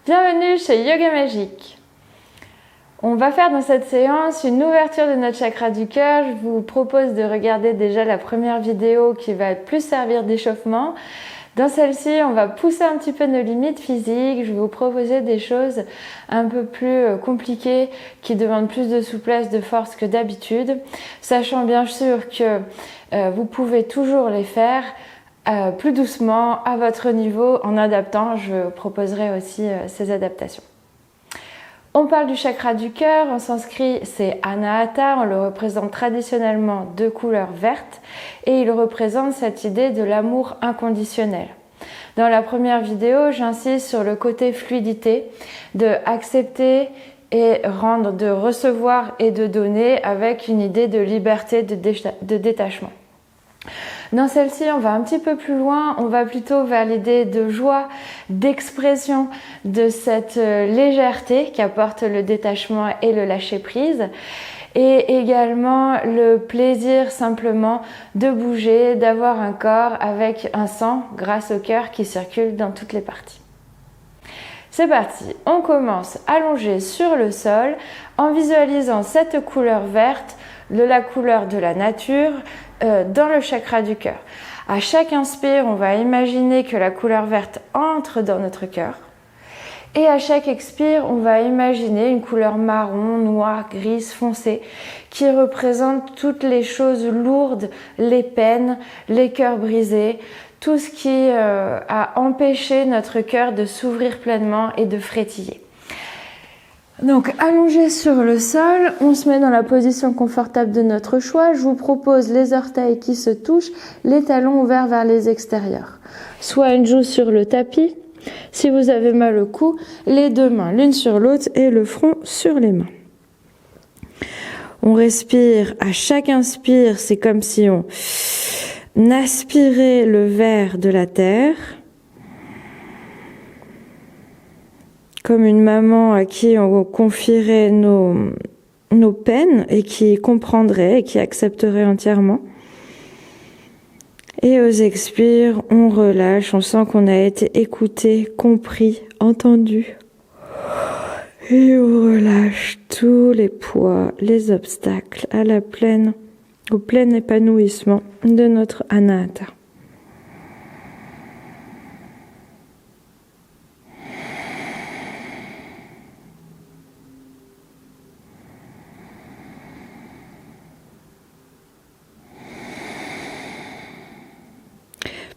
Bienvenue chez Yoga Magique. On va faire dans cette séance une ouverture de notre chakra du cœur. Je vous propose de regarder déjà la première vidéo qui va plus servir d'échauffement. Dans celle-ci, on va pousser un petit peu nos limites physiques. Je vais vous proposer des choses un peu plus compliquées qui demandent plus de souplesse, de force que d'habitude, sachant bien sûr que vous pouvez toujours les faire plus doucement, à votre niveau, en adaptant. Je proposerai aussi ces adaptations. On parle du chakra du cœur, en sanskrit c'est Anahata, on le représente traditionnellement de couleur verte et il représente cette idée de l'amour inconditionnel. Dans la première vidéo, j'insiste sur le côté fluidité, de accepter et rendre, de recevoir et de donner avec une idée de liberté, de détachement. Dans celle-ci, on va un petit peu plus loin, on va plutôt vers l'idée de joie, d'expression, de cette légèreté qu'apporte le détachement et le lâcher-prise, et également le plaisir simplement de bouger, d'avoir un corps avec un sang grâce au cœur qui circule dans toutes les parties. C'est parti, on commence allongé sur le sol en visualisant cette couleur verte, la couleur de la nature, dans le chakra du cœur. À chaque inspire, on va imaginer que la couleur verte entre dans notre cœur. Et à chaque expire, on va imaginer une couleur marron, noire, grise, foncée, qui représente toutes les choses lourdes, les peines, les cœurs brisés, tout ce qui a empêché notre cœur de s'ouvrir pleinement et de frétiller. Donc allongé sur le sol, on se met dans la position confortable de notre choix. Je vous propose les orteils qui se touchent, les talons ouverts vers les extérieurs. Soit une joue sur le tapis, si vous avez mal au cou, les deux mains l'une sur l'autre et le front sur les mains. On respire, à chaque inspire, c'est comme si on aspirait le verre de la terre. Comme une maman à qui on confierait nos peines et qui comprendrait et qui accepterait entièrement. Et aux expires, on relâche, on sent qu'on a été écouté, compris, entendu. Et on relâche tous les poids, les obstacles au plein épanouissement de notre Anahata.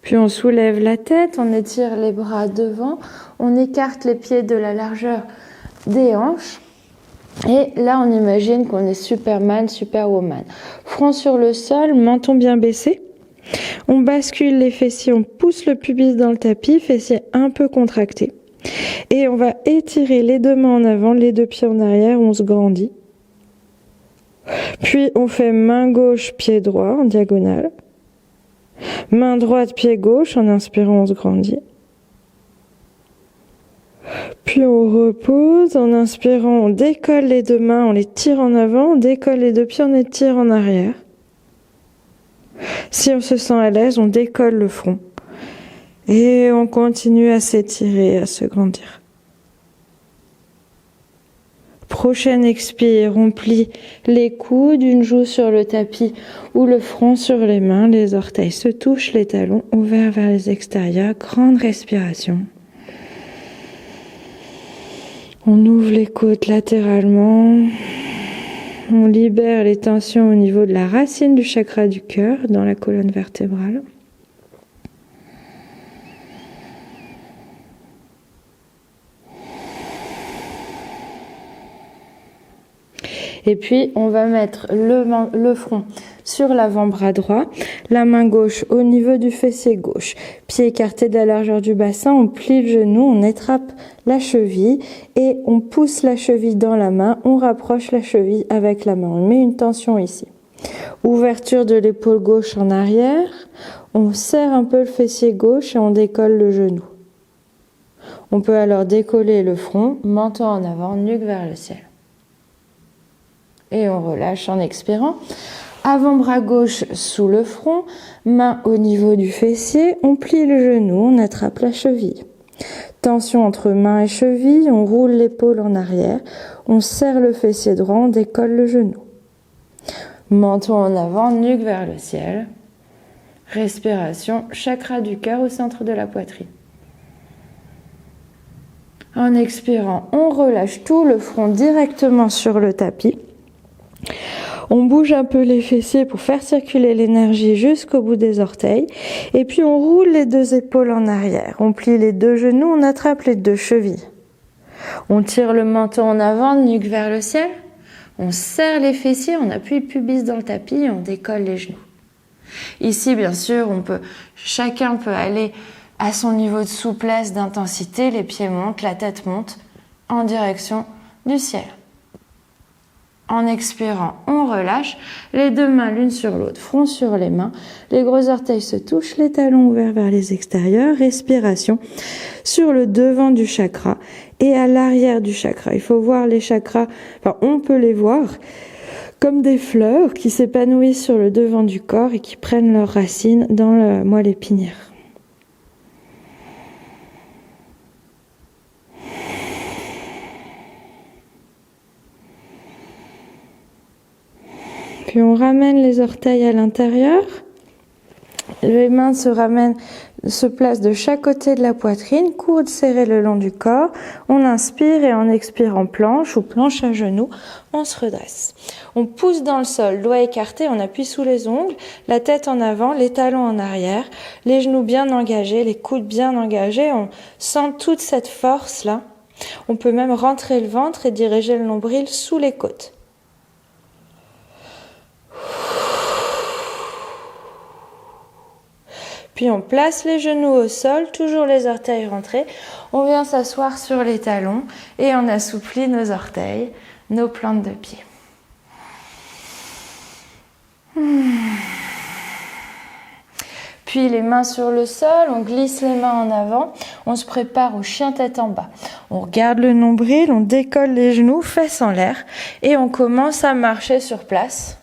Puis on soulève la tête, on étire les bras devant, on écarte les pieds de la largeur des hanches. Et là, on imagine qu'on est Superman, Superwoman. Front sur le sol, menton bien baissé. On bascule les fessiers, on pousse le pubis dans le tapis, fessiers un peu contractés. Et on va étirer les deux mains en avant, les deux pieds en arrière, on se grandit. Puis on fait main gauche, pied droit en diagonale. Main droite, pied gauche, en inspirant, on se grandit. Puis on repose, en inspirant, on décolle les deux mains, on les tire en avant, on décolle les deux pieds, on les tire en arrière. Si on se sent à l'aise, on décolle le front. Et on continue à s'étirer, à se grandir. Prochaine expire, on plie les coudes, une joue sur le tapis ou le front sur les mains, les orteils se touchent, les talons ouverts vers les extérieurs, grande respiration. On ouvre les côtes latéralement, on libère les tensions au niveau de la racine du chakra du cœur dans la colonne vertébrale. Et puis, on va mettre le front sur l'avant-bras droit, la main gauche au niveau du fessier gauche, pied écarté de la largeur du bassin, on plie le genou, on attrape la cheville et on pousse la cheville dans la main, on rapproche la cheville avec la main, on met une tension ici. Ouverture de l'épaule gauche en arrière, on serre un peu le fessier gauche et on décolle le genou. On peut alors décoller le front, menton en avant, nuque vers le ciel. Et on relâche en expirant. Avant-bras gauche sous le front, main au niveau du fessier, on plie le genou, on attrape la cheville. Tension entre main et cheville, on roule l'épaule en arrière, on serre le fessier droit, on décolle le genou. Menton en avant, nuque vers le ciel. Respiration, chakra du cœur au centre de la poitrine. En expirant, on relâche tout le front directement sur le tapis. On bouge un peu les fessiers pour faire circuler l'énergie jusqu'au bout des orteils. Et puis on roule les deux épaules en arrière. On plie les deux genoux, on attrape les deux chevilles. On tire le menton en avant, nuque vers le ciel. On serre les fessiers, on appuie le pubis dans le tapis et on décolle les genoux. Ici, bien sûr, chacun peut aller à son niveau de souplesse, d'intensité. Les pieds montent, la tête monte en direction du ciel. En expirant, on relâche, les deux mains l'une sur l'autre, front sur les mains, les gros orteils se touchent, les talons ouverts vers les extérieurs, respiration sur le devant du chakra et à l'arrière du chakra. Il faut voir les chakras, on peut les voir comme des fleurs qui s'épanouissent sur le devant du corps et qui prennent leurs racines dans la moelle épinière. Puis on ramène les orteils à l'intérieur. Les mains se placent de chaque côté de la poitrine, coudes serrés le long du corps. On inspire et on expire en planche ou planche à genoux. On se redresse. On pousse dans le sol, doigts écartés, on appuie sous les ongles, la tête en avant, les talons en arrière, les genoux bien engagés, les coudes bien engagés. On sent toute cette force-là. On peut même rentrer le ventre et diriger le nombril sous les côtes. Puis on place les genoux au sol, toujours les orteils rentrés. On vient s'asseoir sur les talons et on assouplit nos orteils, nos plantes de pied. Puis les mains sur le sol, on glisse les mains en avant, on se prépare au chien tête en bas. On regarde le nombril, on décolle les genoux, fesses en l'air et on commence à marcher sur place,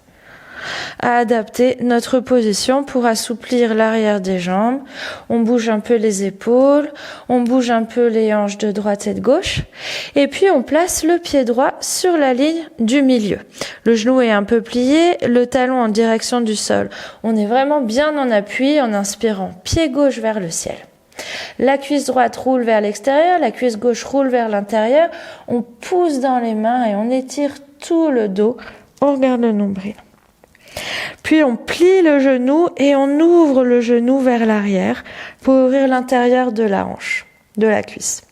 à adapter notre position pour assouplir l'arrière des jambes. On bouge un peu les épaules, on bouge un peu les hanches de droite et de gauche. Et puis on place le pied droit sur la ligne du milieu. Le genou est un peu plié, le talon en direction du sol. On est vraiment bien en appui en inspirant, pied gauche vers le ciel. La cuisse droite roule vers l'extérieur, la cuisse gauche roule vers l'intérieur. On pousse dans les mains et on étire tout le dos. On regarde le nombril. Puis on plie le genou et on ouvre le genou vers l'arrière pour ouvrir l'intérieur de la hanche, de la cuisse.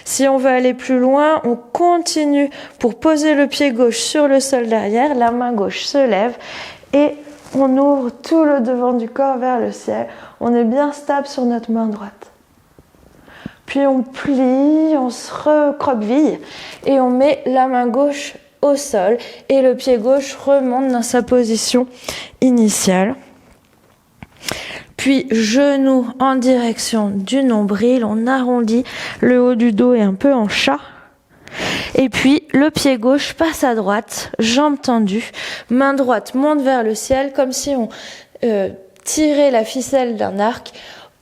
Si on veut aller plus loin, on continue pour poser le pied gauche sur le sol derrière, la main gauche se lève et on ouvre tout le devant du corps vers le ciel. On est bien stable sur notre main droite. Puis on plie, on se recroqueville et on met la main gauche au sol et le pied gauche remonte dans sa position initiale. Puis genou en direction du nombril, on arrondit, le haut du dos est un peu en chat. Et puis le pied gauche passe à droite, jambes tendues, main droite monte vers le ciel comme si on tirait la ficelle d'un arc,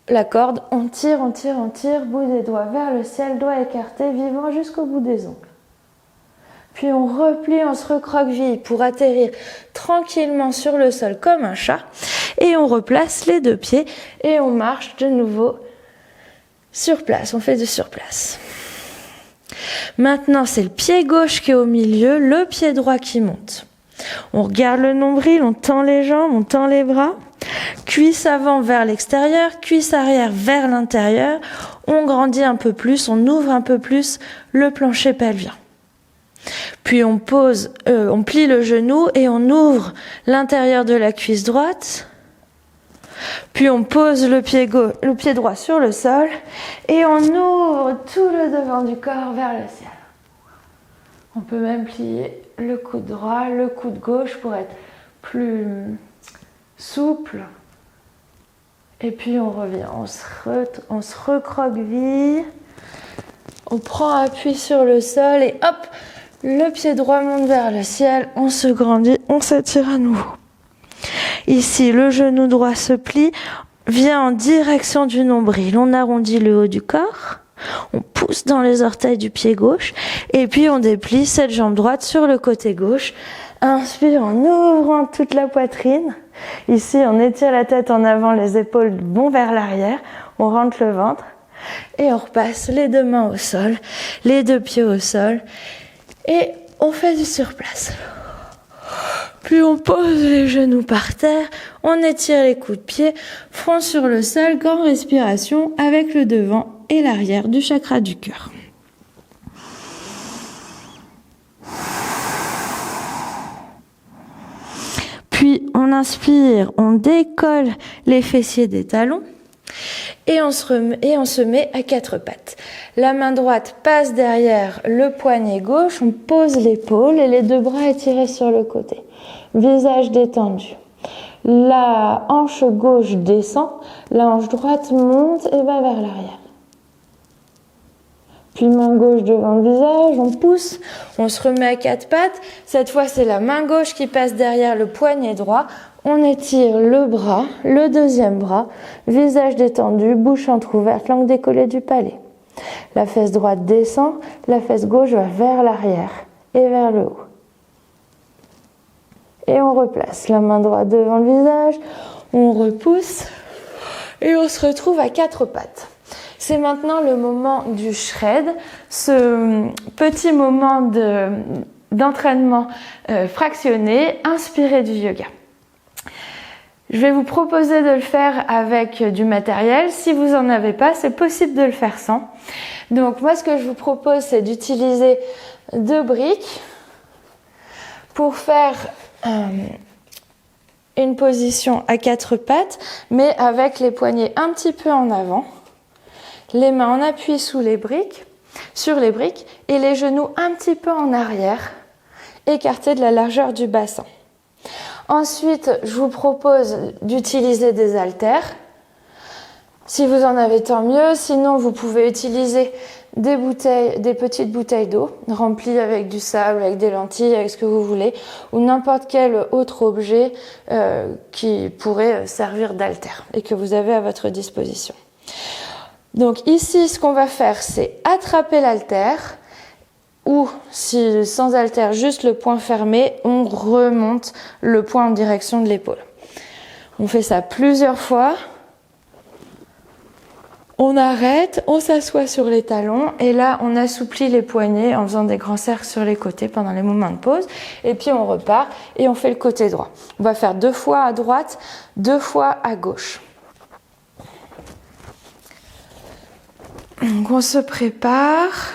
la corde, on tire, bout des doigts vers le ciel, doigts écartés, vivant jusqu'au bout des ongles. Puis on replie, on se recroqueville pour atterrir tranquillement sur le sol comme un chat. Et on replace les deux pieds et on marche de nouveau sur place. On fait du surplace. Maintenant, c'est le pied gauche qui est au milieu, le pied droit qui monte. On regarde le nombril, on tend les jambes, on tend les bras. Cuisse avant vers l'extérieur, cuisse arrière vers l'intérieur. On grandit un peu plus, on ouvre un peu plus le plancher pelvien. Puis on plie le genou et on ouvre l'intérieur de la cuisse droite. Puis on pose le pied droit sur le sol et on ouvre tout le devant du corps vers le ciel. On peut même plier le coude droit, le coude gauche pour être plus souple. Et puis on revient, on se recroqueville, on prend appui sur le sol et hop, le pied droit monte vers le ciel, on se grandit, on s'étire à nouveau. Ici, le genou droit se plie, vient en direction du nombril. On arrondit le haut du corps, On pousse dans les orteils du pied gauche et puis on déplie cette jambe droite sur le côté gauche. Inspire en ouvrant toute la poitrine. Ici, on étire la tête en avant, les épaules vont vers l'arrière. On rentre le ventre et on repasse les deux mains au sol, les deux pieds au sol et on fait du surplace. Puis on pose les genoux par terre, on étire les coudes de pied, front sur le sol, grande respiration avec le devant et l'arrière du chakra du cœur. Puis on inspire, on décolle les fessiers des talons et on se met à quatre pattes. La main droite passe derrière le poignet gauche, on pose l'épaule et les deux bras étirés sur le côté. Visage détendu. La hanche gauche descend, la hanche droite monte et va vers l'arrière. Puis main gauche devant le visage, on pousse, on se remet à quatre pattes. Cette fois, c'est la main gauche qui passe derrière le poignet droit. On étire le bras, le deuxième bras, visage détendu, bouche entrouverte, langue décollée du palais. La fesse droite descend, la fesse gauche va vers l'arrière et vers le haut. Et on replace la main droite devant le visage, on repousse et on se retrouve à quatre pattes. C'est maintenant le moment du shred, ce petit moment d'entraînement fractionné, inspiré du yoga. Je vais vous proposer de le faire avec du matériel. Si vous n'en avez pas, c'est possible de le faire sans. Donc moi, ce que je vous propose, c'est d'utiliser deux briques pour faire une position à quatre pattes, mais avec les poignets un petit peu en avant. Les mains en appui sur les briques et les genoux un petit peu en arrière, écartés de la largeur du bassin. Ensuite, je vous propose d'utiliser des haltères. Si vous en avez, tant mieux. Sinon, vous pouvez utiliser des petites bouteilles d'eau remplies avec du sable, avec des lentilles, avec ce que vous voulez, ou n'importe quel autre objet qui pourrait servir d'haltère et que vous avez à votre disposition. Donc ici, ce qu'on va faire, c'est attraper l'haltère ou, si sans haltère, juste le poing fermé, on remonte le poing en direction de l'épaule. On fait ça plusieurs fois. On arrête, on s'assoit sur les talons et là, on assouplit les poignets en faisant des grands cercles sur les côtés pendant les moments de pause. Et puis, on repart et on fait le côté droit. On va faire 2 fois à droite, 2 fois à gauche. Donc on se prépare.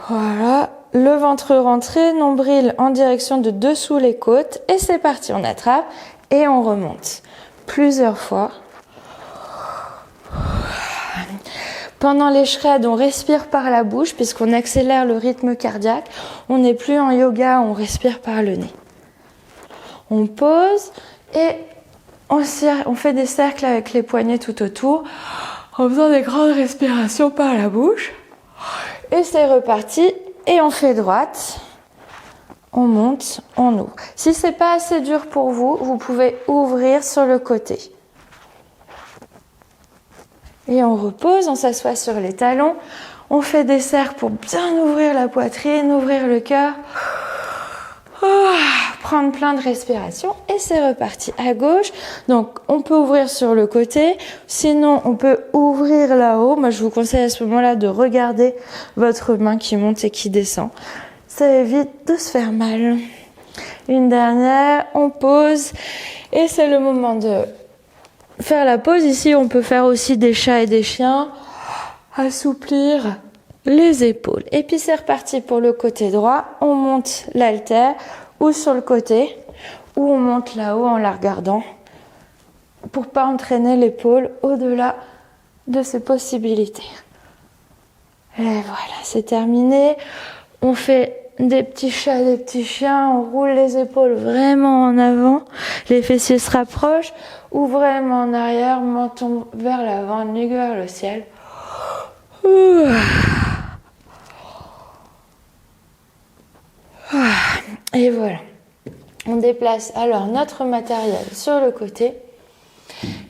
Voilà, le ventre rentré, nombril en direction de dessous les côtes et c'est parti, on attrape et on remonte plusieurs fois. Pendant les shreds, on respire par la bouche puisqu'on accélère le rythme cardiaque. On n'est plus en yoga, on respire par le nez. On pose et on fait des cercles avec les poignets tout autour en faisant des grandes respirations par la bouche. Et c'est reparti et on fait droite. On monte, on ouvre. Si c'est pas assez dur pour vous, vous pouvez ouvrir sur le côté. Et on repose, on s'assoit sur les talons. On fait des cercles pour bien ouvrir la poitrine, ouvrir le cœur. Prendre plein de respiration et c'est reparti à gauche. Donc on peut ouvrir sur le côté, sinon on peut ouvrir là-haut. Moi je vous conseille à ce moment-là de regarder votre main qui monte et qui descend. Ça évite de se faire mal. Une dernière, on pose et c'est le moment de faire la pause. Ici on peut faire aussi des chats et des chiens, assouplir les épaules. Et puis c'est reparti pour le côté droit. On monte l'haltère ou sur le côté, ou on monte là-haut en la regardant pour pas entraîner l'épaule au-delà de ses possibilités. Et voilà, c'est terminé. On fait des petits chats, des petits chiens, on roule les épaules vraiment en avant, les fessiers se rapprochent, ou vraiment en arrière, menton vers l'avant, nuque vers le ciel. Et voilà. On déplace alors notre matériel sur le côté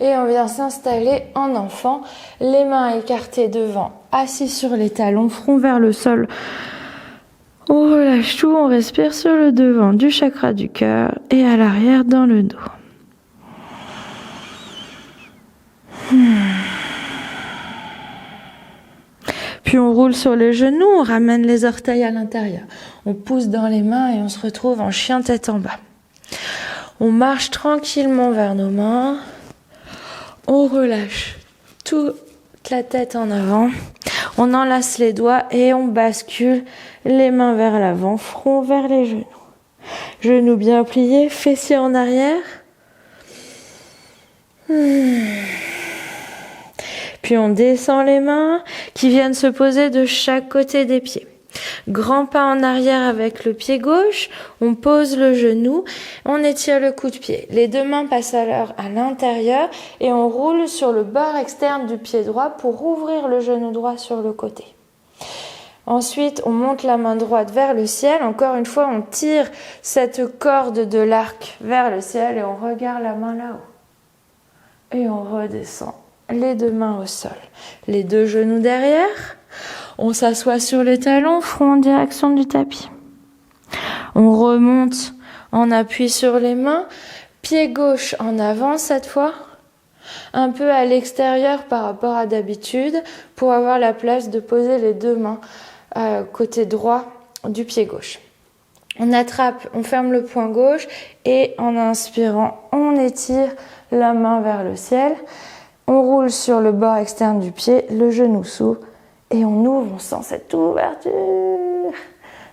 et on vient s'installer en enfant, les mains écartées devant, assis sur les talons, front vers le sol. On relâche tout, on respire sur le devant du chakra du cœur et à l'arrière dans le dos. Puis on roule sur les genoux, on ramène les orteils à l'intérieur. On pousse dans les mains et on se retrouve en chien tête en bas. On marche tranquillement vers nos mains. On relâche toute la tête en avant. On enlace les doigts et on bascule les mains vers l'avant, front vers les genoux. Genoux bien pliés, fessiers en arrière. Puis on descend les mains qui viennent se poser de chaque côté des pieds. Grand pas en arrière avec le pied gauche, on pose le genou, on étire le coup de pied. Les deux mains passent alors à l'intérieur et on roule sur le bord externe du pied droit pour ouvrir le genou droit sur le côté. Ensuite, on monte la main droite vers le ciel. Encore une fois, on tire cette corde de l'arc vers le ciel et on regarde la main là-haut. Et on redescend. Les deux mains au sol, les deux genoux derrière, on s'assoit sur les talons, front en direction du tapis. On remonte en appui sur les mains, pied gauche en avant cette fois, un peu à l'extérieur par rapport à d'habitude pour avoir la place de poser les deux mains côté droit du pied gauche. On attrape, on ferme le poing gauche et en inspirant, on étire la main vers le ciel. On roule sur le bord externe du pied, le genou sous, et on ouvre, on sent cette ouverture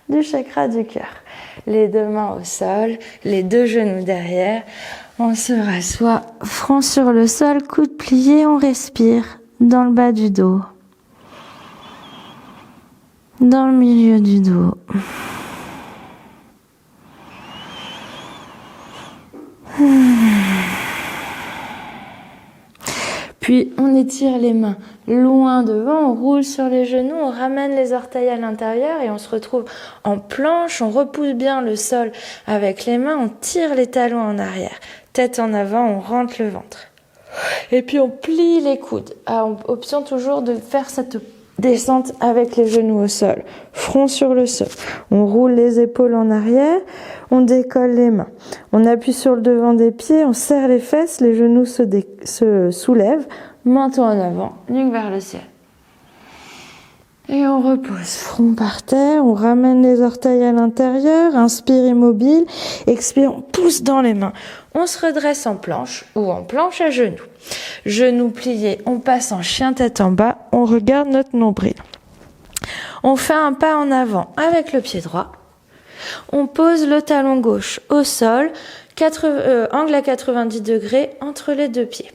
du chakra du cœur. Les deux mains au sol, les deux genoux derrière, on se rassoit, front sur le sol, coude plié, on respire dans le bas du dos, dans le milieu du dos. Puis on étire les mains loin devant, on roule sur les genoux, on ramène les orteils à l'intérieur et on se retrouve en planche, on repousse bien le sol avec les mains, on tire les talons en arrière, tête en avant, on rentre le ventre. Et puis on plie les coudes, option toujours de faire cette descente avec les genoux au sol, front sur le sol. On roule les épaules en arrière, on décolle les mains. On appuie sur le devant des pieds, on serre les fesses, les genoux se soulèvent, menton en avant, nuque vers le ciel. Et on repose, front par terre, on ramène les orteils à l'intérieur, inspire immobile, expire, on pousse dans les mains. On se redresse en planche ou en planche à genoux. Genoux pliés, on passe en chien tête en bas, on regarde notre nombril. On fait un pas en avant avec le pied droit. On pose le talon gauche au sol, angle à 90 degrés entre les deux pieds.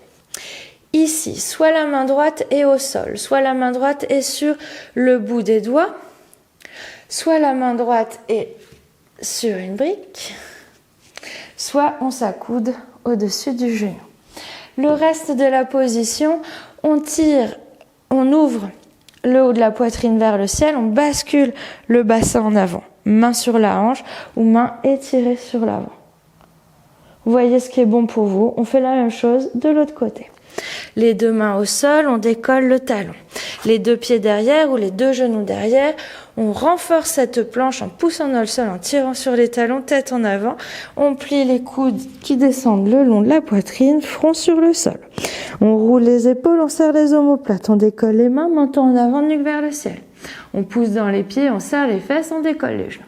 Ici, soit la main droite est au sol, soit la main droite est sur le bout des doigts, soit la main droite est sur une brique, soit on s'accoude au-dessus du genou. Le reste de la position, on tire, on ouvre le haut de la poitrine vers le ciel, on bascule le bassin en avant, main sur la hanche ou main étirée sur l'avant. Vous voyez ce qui est bon pour vous, on fait la même chose de l'autre côté. Les deux mains au sol, on décolle le talon. Les deux pieds derrière ou les deux genoux derrière, on renforce cette planche en poussant dans le sol, en tirant sur les talons, tête en avant. On plie les coudes qui descendent le long de la poitrine, front sur le sol. On roule les épaules, on serre les omoplates, on décolle les mains, menton en avant, nuque vers le ciel. On pousse dans les pieds, on serre les fesses, on décolle les genoux.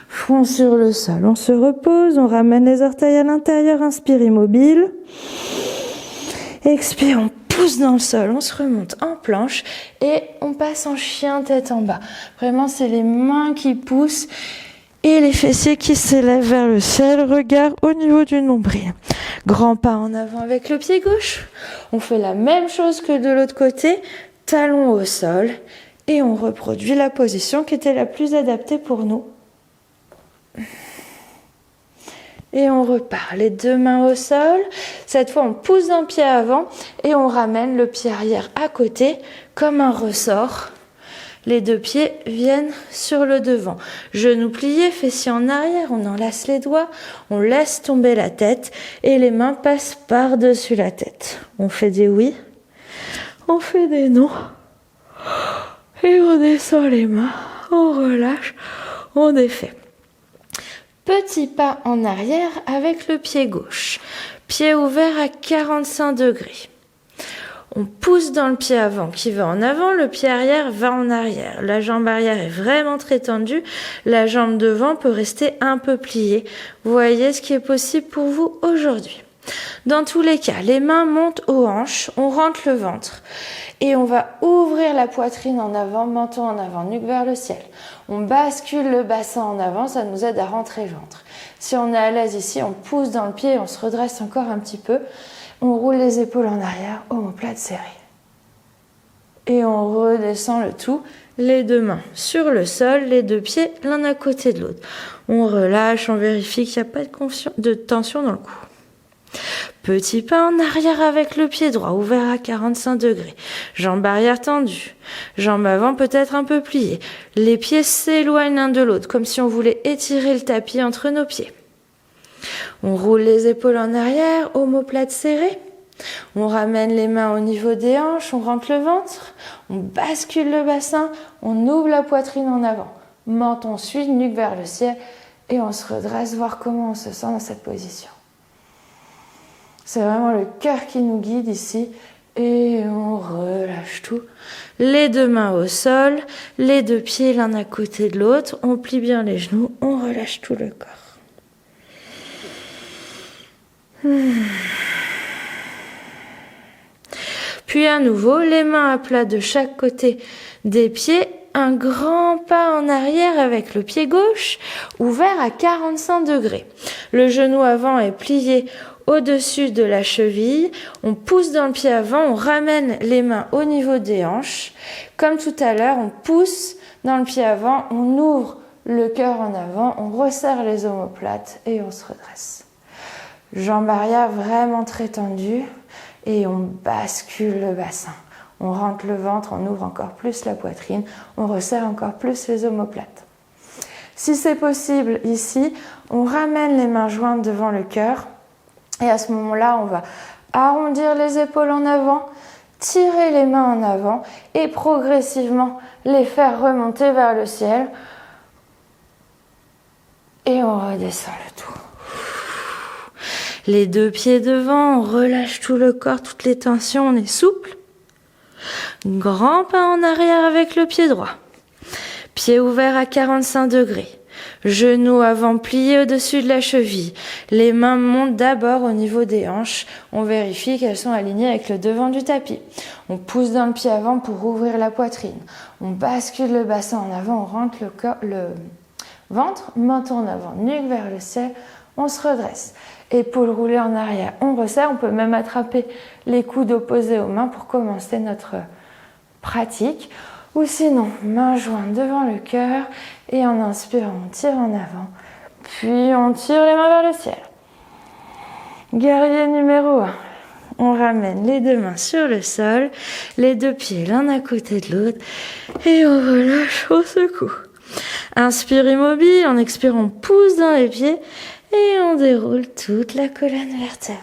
Front sur le sol, on se repose, on ramène les orteils à l'intérieur, inspire immobile. Expire, on pousse dans le sol, on se remonte en planche et on passe en chien tête en bas. Vraiment, c'est les mains qui poussent et les fessiers qui s'élèvent vers le ciel, regard au niveau du nombril. Grand pas en avant avec le pied gauche. On fait la même chose que de l'autre côté, talon au sol et on reproduit la position qui était la plus adaptée pour nous. Et on repart, les deux mains au sol. Cette fois, on pousse d'un pied avant et on ramène le pied arrière à côté comme un ressort. les deux pieds viennent sur le devant. Genoux pliés, fessiers en arrière, on enlace les doigts, on laisse tomber la tête et les mains passent par-dessus la tête. On fait des oui, on fait des non et on descend les mains, on relâche, on défait. Petit pas en arrière avec le pied gauche. Pied ouvert à 45 degrés. On pousse dans le pied avant qui va en avant, le pied arrière va en arrière. La jambe arrière est vraiment très tendue, la jambe devant peut rester un peu pliée. Voyez ce qui est possible pour vous aujourd'hui. Dans tous les cas, les mains montent aux hanches, on rentre le ventre et on va ouvrir la poitrine en avant, menton en avant, nuque vers le ciel. On bascule le bassin en avant, ça nous aide à rentrer le ventre. Si on est à l'aise ici, on pousse dans le pied, on se redresse encore un petit peu. On roule les épaules en arrière, omoplate serrée. Et on redescend le tout, les deux mains sur le sol, les deux pieds l'un à côté de l'autre. On relâche, on vérifie qu'il n'y a pas de tension dans le cou. Petit pas en arrière avec le pied droit, ouvert à 45 degrés. Jambe arrière tendue. Jambe avant peut-être un peu pliée. Les pieds s'éloignent l'un de l'autre, comme si on voulait étirer le tapis entre nos pieds. On roule les épaules en arrière, omoplate serrée. On ramène les mains au niveau des hanches, on rentre le ventre. On bascule le bassin, on ouvre la poitrine en avant. Menton suit, nuque vers le ciel. Et on se redresse, voir comment on se sent dans cette position. C'est vraiment le cœur qui nous guide ici. Et on relâche tout. Les deux mains au sol, les deux pieds l'un à côté de l'autre. On plie bien les genoux, on relâche tout le corps. Puis à nouveau, les mains à plat de chaque côté des pieds. Un grand pas en arrière avec le pied gauche ouvert à 45 degrés. Le genou avant est plié au-dessus de la cheville. On pousse dans le pied avant, on ramène les mains au niveau des hanches. Comme tout à l'heure, on pousse dans le pied avant, on ouvre le cœur en avant, on resserre les omoplates et on se redresse. Jambe arrière vraiment très tendue et on bascule le bassin. On rentre le ventre, on ouvre encore plus la poitrine, on resserre encore plus les omoplates. Si c'est possible ici, on ramène les mains jointes devant le cœur et à ce moment-là, on va arrondir les épaules en avant, tirer les mains en avant et progressivement les faire remonter vers le ciel. Et on redescend le tout. Les deux pieds devant, on relâche tout le corps, toutes les tensions, on est souple. Grand pas en arrière avec le pied droit. Pied ouvert à 45 degrés. Genoux avant pliés au-dessus de la cheville. Les mains montent d'abord au niveau des hanches. On vérifie qu'elles sont alignées avec le devant du tapis. On pousse dans le pied avant pour ouvrir la poitrine. On bascule le bassin en avant, on rentre le ventre, menton en avant, nuque vers le ciel. On se redresse. Épaules roulées en arrière, on resserre. On peut même attraper les coudes opposés aux mains pour commencer notre pratique. Ou sinon, mains jointes devant le cœur et en inspirant, on tire en avant. Puis on tire les mains vers le ciel. Guerrier numéro 1. On ramène les deux mains sur le sol, les deux pieds l'un à côté de l'autre et on relâche, on secoue. Inspire immobile, en expirant, on pousse dans les pieds et on déroule toute la colonne vertébrale.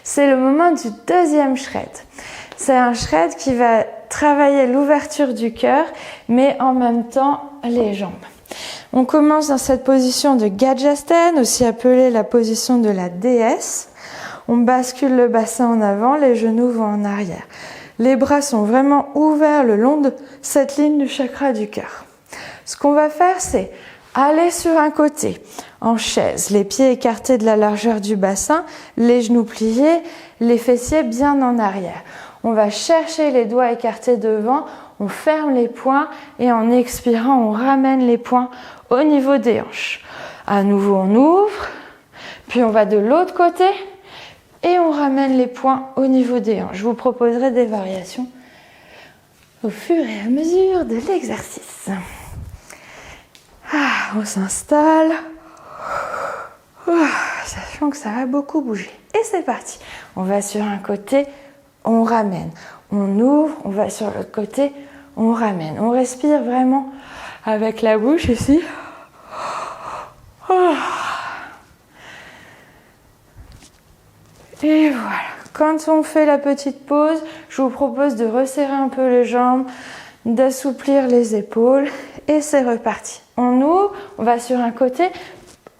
C'est le moment du deuxième shred. C'est un shred qui va travailler l'ouverture du cœur, mais en même temps les jambes. On commence dans cette position de Gajasthana, aussi appelée la position de la déesse. On bascule le bassin en avant, les genoux vont en arrière. Les bras sont vraiment ouverts le long de cette ligne du chakra du cœur. Ce qu'on va faire, c'est aller sur un côté, en chaise, les pieds écartés de la largeur du bassin, les genoux pliés, les fessiers bien en arrière. On va chercher les doigts écartés devant, on ferme les poings et en expirant, on ramène les poings au niveau des hanches. À nouveau, on ouvre, puis on va de l'autre côté et on ramène les poings au niveau des hanches. Je vous proposerai des variations au fur et à mesure de l'exercice. On s'installe, sachant que ça va beaucoup bouger. et c'est parti. On va sur un côté, on ramène. On ouvre, on va sur l'autre côté, on ramène. On respire vraiment avec la bouche ici. Et voilà. Quand on fait la petite pause, je vous propose de resserrer un peu les jambes, d'assouplir les épaules et c'est reparti. On ouvre, on va sur un côté,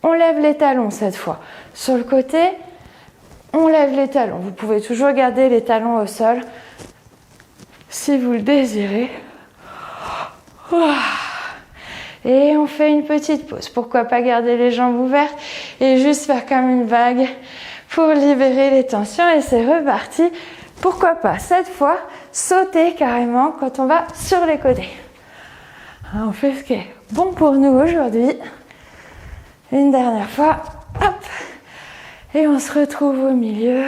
on lève les talons cette fois. Sur le côté, on lève les talons. Vous pouvez toujours garder les talons au sol si vous le désirez. Et on fait une petite pause. Pourquoi pas garder les jambes ouvertes et juste faire comme une vague pour libérer les tensions et c'est reparti. Pourquoi pas cette fois sauter carrément quand on va sur les côtés. On fait ce qui est bon pour nous aujourd'hui. Une dernière fois, hop, et on se retrouve au milieu.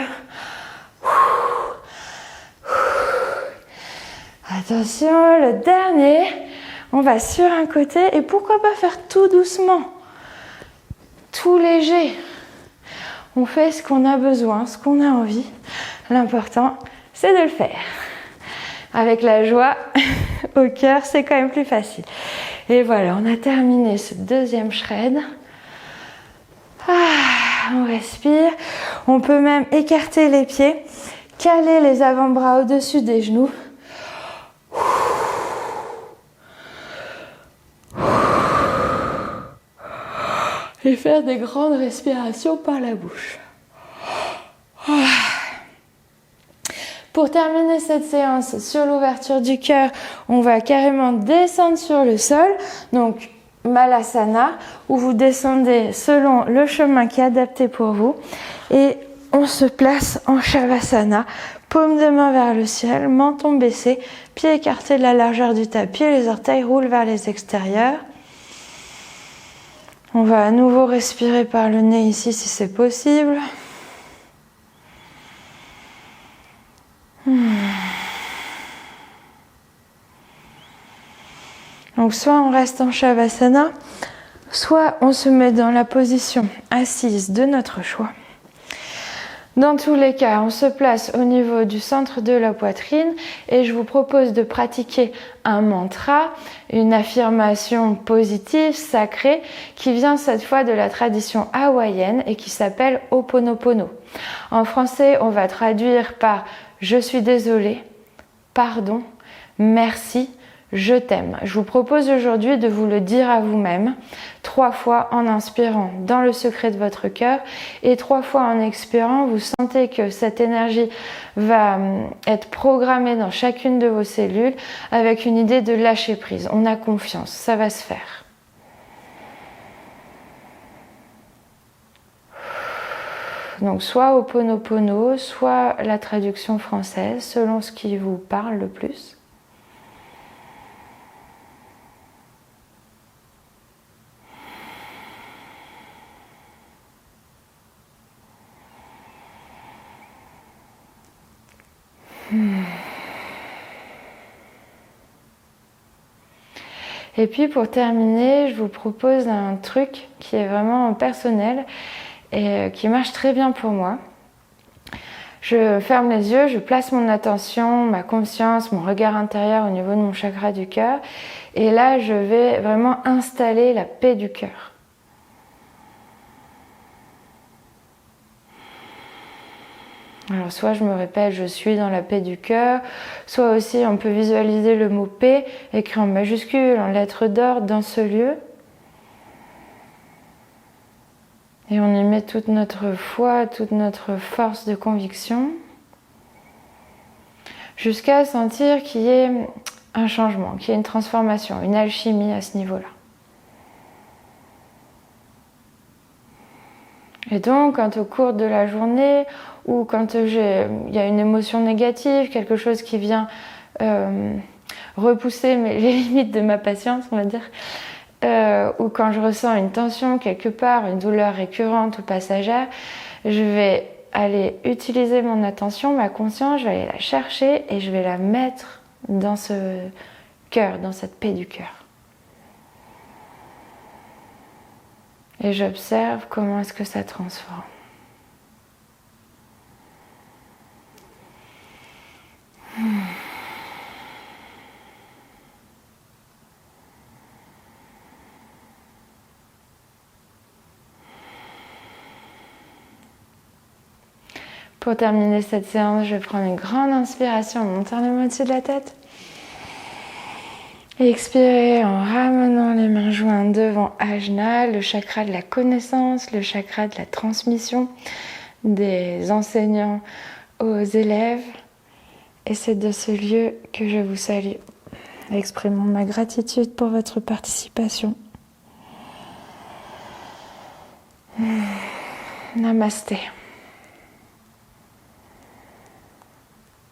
Attention, le dernier, on va sur un côté et pourquoi pas faire tout doucement, tout léger. On fait ce qu'on a besoin, ce qu'on a envie. L'important, c'est de le faire. Avec la joie au cœur, c'est quand même plus facile. Et voilà, on a terminé ce deuxième shred. On respire. On peut même écarter les pieds, caler les avant-bras au-dessus des genoux. Et faire des grandes respirations par la bouche. Pour terminer cette séance sur l'ouverture du cœur, on va carrément descendre sur le sol. Donc, Malasana, où vous descendez selon le chemin qui est adapté pour vous. Et on se place en Shavasana, paume de main vers le ciel, menton baissé, pieds écartés de la largeur du tapis, les orteils roulent vers les extérieurs. On va à nouveau respirer par le nez ici si c'est possible. Donc soit on reste en Shavasana, soit on se met dans la position assise de notre choix. Dans tous les cas, on se place au niveau du centre de la poitrine et je vous propose de pratiquer un mantra, une affirmation positive, sacrée, qui vient cette fois de la tradition hawaïenne et qui s'appelle Ho'oponopono. En français, on va traduire par « Je suis désolé »,« Pardon »,« Merci », je t'aime. Je vous propose aujourd'hui de vous le dire à vous-même 3 fois en inspirant dans le secret de votre cœur et 3 fois en expirant. Vous sentez que cette énergie va être programmée dans chacune de vos cellules avec une idée de lâcher prise. On a confiance, ça va se faire. Donc soit Ho'oponopono, soit la traduction française, selon ce qui vous parle le plus. Et puis pour terminer, je vous propose un truc qui est vraiment personnel et qui marche très bien pour moi. Je ferme les yeux, je place mon attention, ma conscience, mon regard intérieur au niveau de mon chakra du cœur et là je vais vraiment installer la paix du cœur. Alors soit je me répète, je suis dans la paix du cœur, soit aussi on peut visualiser le mot paix écrit en majuscule, en lettres d'or dans ce lieu. Et on y met toute notre foi, toute notre force de conviction, jusqu'à sentir qu'il y ait un changement, qu'il y ait une transformation, une alchimie à ce niveau-là. Et donc, quand au cours de la journée, ou quand il y a une émotion négative, quelque chose qui vient repousser les limites de ma patience, on va dire, ou quand je ressens une tension quelque part, une douleur récurrente ou passagère, je vais aller utiliser mon attention, ma conscience, je vais aller la chercher et je vais la mettre dans ce cœur, dans cette paix du cœur. Et j'observe comment est-ce que ça transforme. Pour terminer cette séance, je vais prendre une grande inspiration en montant les mains au-dessus de la tête. Et expirer en ramenant les mains jointes devant Ajna, le chakra de la connaissance, le chakra de la transmission des enseignants aux élèves. Et c'est de ce lieu que je vous salue. Exprimons ma gratitude pour votre participation. Namasté.